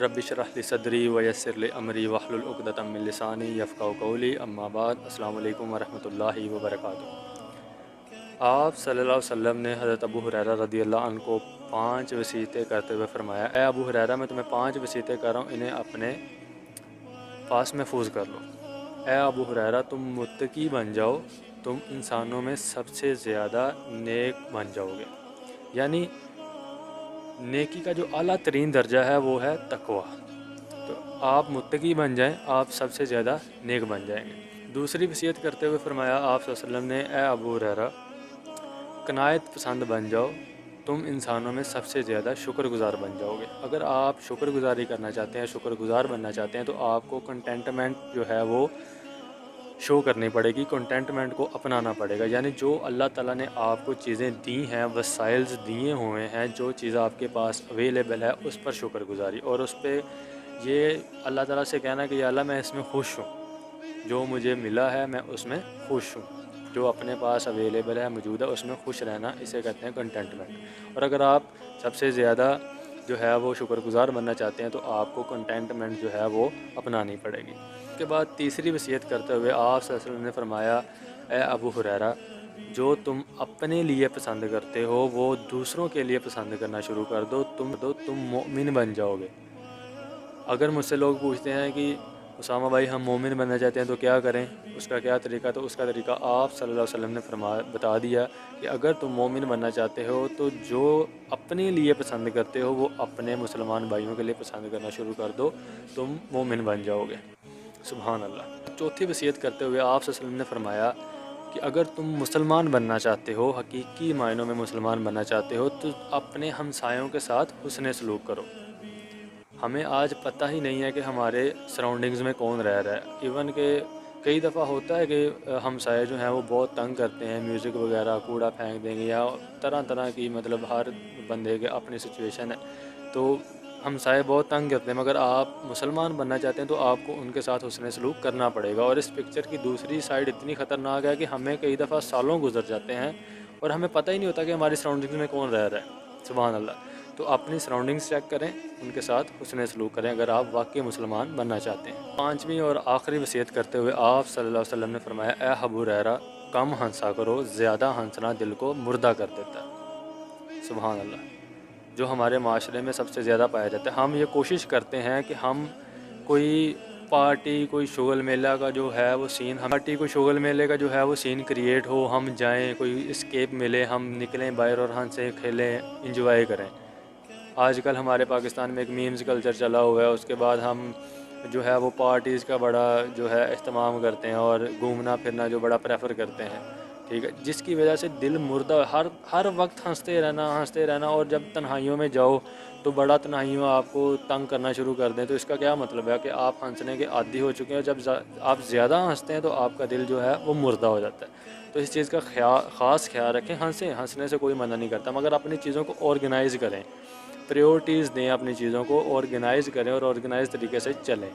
رب اشرح لی صدری ویسر لی امری واحلل عقدۃ من لسانی یفقہوا قولی اما بعد السلام علیکم ورحمۃ اللہ وبرکاتہ۔ آپ صلی اللہ علیہ وسلم نے حضرت ابو ہریرہ رضی اللہ عنہ کو 5 وصیتیں کرتے ہوئے فرمایا، اے ابو ہریرہ میں تمہیں 5 وصیتیں کر رہا ہوں، انہیں اپنے پاس محفوظ کر لو۔ اے ابو ہریرہ تم متقی بن جاؤ، تم انسانوں میں سب سے زیادہ نیک بن جاؤ گے۔ یعنی نیکی کا جو اعلیٰ ترین درجہ ہے وہ ہے تقوی۔ تو آپ متقی بن جائیں، آپ سب سے زیادہ نیک بن جائیں گے۔ دوسری وصیت کرتے ہوئے فرمایا آپ صلی اللہ علیہ وسلم نے، اے ابو ہریرہ قناعت پسند بن جاؤ، تم انسانوں میں سب سے زیادہ شکر گزار بن جاؤ گے۔ اگر آپ شکر گزاری کرنا چاہتے ہیں، شکر گزار بننا چاہتے ہیں، تو آپ کو کنٹینٹمنٹ جو ہے وہ شو کرنی پڑے گی، کنٹینٹمنٹ کو اپنانا پڑے گا۔ یعنی جو اللہ تعالیٰ نے آپ کو چیزیں دی ہیں، وسائلز دیے ہوئے ہیں، جو چیز آپ کے پاس اویلیبل ہے، اس پر شکر گزاری، اور اس پہ یہ اللہ تعالیٰ سے کہنا کہ یا اللہ میں اس میں خوش ہوں، جو مجھے ملا ہے میں اس میں خوش ہوں، جو اپنے پاس اویلیبل ہے، موجود ہے، اس میں خوش رہنا، اسے کہتے ہیں کنٹینٹمنٹ۔ اور اگر آپ سب سے زیادہ جو ہے وہ شکر گزار بننا چاہتے ہیں تو آپ کو کنٹینٹمنٹ جو ہے وہ اپنانی پڑے گی۔ اس کے بعد تیسری وصیت کرتے ہوئے آپ صلی اللہ علیہ وسلم نے فرمایا، اے ابو ہریرہ جو تم اپنے لیے پسند کرتے ہو وہ دوسروں کے لیے پسند کرنا شروع کر دو، تم مومن بن جاؤ گے۔ اگر مجھ سے لوگ پوچھتے ہیں کہ اسامہ بھائی ہم مومن بننا چاہتے ہیں تو کیا کریں، اس کا کیا طریقہ، تو اس کا طریقہ آپ صلی اللہ علیہ وسلم نے بتا دیا کہ اگر تم مومن بننا چاہتے ہو تو جو اپنے لیے پسند کرتے ہو وہ اپنے مسلمان بھائیوں کے لیے پسند کرنا شروع کر دو، تم مومن بن جاؤ گے۔ سبحان اللہ۔ چوتھی وصیت کرتے ہوئے آپ صلی اللہ علیہ وسلم نے فرمایا کہ اگر تم مسلمان بننا چاہتے ہو، حقیقی معنوں میں مسلمان بننا چاہتے ہو، تو اپنے ہمسایوں کے ساتھ حسن سلوک کرو۔ ہمیں آج پتہ ہی نہیں ہے کہ ہمارے سراؤنڈنگز میں کون رہ رہا ہے۔ ایون کہ کئی دفعہ ہوتا ہے کہ ہمسائے جو ہیں وہ بہت تنگ کرتے ہیں، میوزک وغیرہ کوڑا پھینک دیں گے، یا طرح طرح کی مطلب ہر بندے کے اپنی سچویشن ہے، تو ہمسائے بہت تنگ کرتے ہیں۔ مگر آپ مسلمان بننا چاہتے ہیں تو آپ کو ان کے ساتھ حسن سلوک کرنا پڑے گا۔ اور اس پکچر کی دوسری سائڈ اتنی خطرناک ہے کہ ہمیں کئی دفعہ سالوں گزر جاتے ہیں اور ہمیں پتہ ہی نہیں ہوتا کہ ہماری سراؤنڈنگز میں کون رہ رہا ہے۔ سبحان اللہ۔ تو اپنی سراؤنڈنگز چیک کریں، ان کے ساتھ حسن سلوک کریں اگر آپ واقعی مسلمان بننا چاہتے ہیں۔ پانچویں اور آخری وصیت کرتے ہوئے آپ صلی اللہ علیہ وسلم نے فرمایا، اے ابو ہریرہ کم ہنسا کرو، زیادہ ہنسنا دل کو مردہ کر دیتا ہے۔ سبحان اللہ۔ جو ہمارے معاشرے میں سب سے زیادہ پایا جاتا ہے، ہم یہ کوشش کرتے ہیں کہ ہم کوئی پارٹی، کوئی شغل میلہ کا جو ہے وہ سین، کوئی شغل میلے کا جو ہے وہ سین کریٹ ہو، ہم جائیں، کوئی اسکیپ ملے، ہم نکلیں باہر اور ہنسیں کھیلیں، انجوائے کریں۔ آج کل ہمارے پاکستان میں ایک میمز کلچر چلا ہوا ہے، اس کے بعد ہم جو ہے وہ پارٹیز کا بڑا جو ہے اہتمام کرتے ہیں اور گھومنا پھرنا جو بڑا پریفر کرتے ہیں، ٹھیک ہے، جس کی وجہ سے دل مردہ، ہر وقت ہنستے رہنا، اور جب تنہائیوں میں جاؤ تو بڑا تنہائیوں آپ کو تنگ کرنا شروع کر دیں، تو اس کا کیا مطلب ہے کہ آپ ہنسنے کے عادی ہو چکے ہیں، اور جب آپ زیادہ ہنستے ہیں تو آپ کا دل جو ہے وہ مردہ ہو جاتا ہے۔ تو اس چیز کا خاص خیال رکھیں۔ ہنسنے سے کوئی منع نہیں کرتا، مگر اپنی چیزوں کو آرگنائز کریں، پریورٹیز دیں، اپنی چیزوں کو آرگنائز کریں اور آرگنائز طریقے سے چلیں۔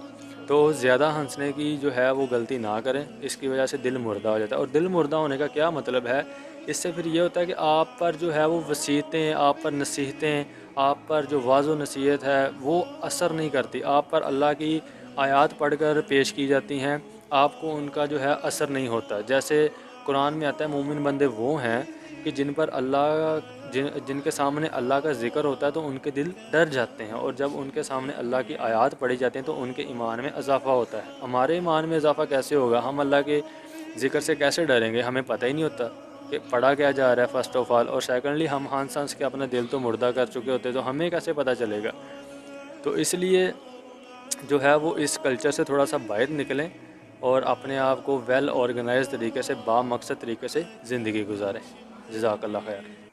تو زیادہ ہنسنے کی جو ہے وہ غلطی نہ کریں، اس کی وجہ سے دل مردہ ہو جاتا ہے۔ اور دل مردہ ہونے کا کیا مطلب ہے، اس سے پھر یہ ہوتا ہے کہ آپ پر جو ہے وہ وصیتیں، آپ پر نصیحتیں، آپ پر جو واعظ و نصیحت ہے وہ اثر نہیں کرتی، آپ پر اللہ کی آیات پڑھ کر پیش کی جاتی ہیں، آپ کو ان کا جو ہے اثر نہیں ہوتا۔ جیسے قرآن میں آتا ہے مومن بندے وہ ہیں کہ جن کے سامنے اللہ کا ذکر ہوتا ہے تو ان کے دل ڈر جاتے ہیں، اور جب ان کے سامنے اللہ کی آیات پڑھی جاتی ہیں تو ان کے ایمان میں اضافہ ہوتا ہے۔ ہمارے ایمان میں اضافہ کیسے ہوگا، ہم اللہ کے ذکر سے کیسے ڈریں گے، ہمیں پتہ ہی نہیں ہوتا کہ پڑھا کیا جا رہا ہے فرسٹ آف آل، اور سیکنڈلی ہم ہنس کے اپنا دل تو مردہ کر چکے ہوتے، تو ہمیں کیسے پتہ چلے گا۔ تو اس لیے جو ہے وہ اس کلچر سے تھوڑا سا باہر نکلیں اور اپنے آپ کو ویل آرگنائز طریقے سے، با مقصد طریقے سے زندگی گزاریں۔ جزاک اللہ خیر۔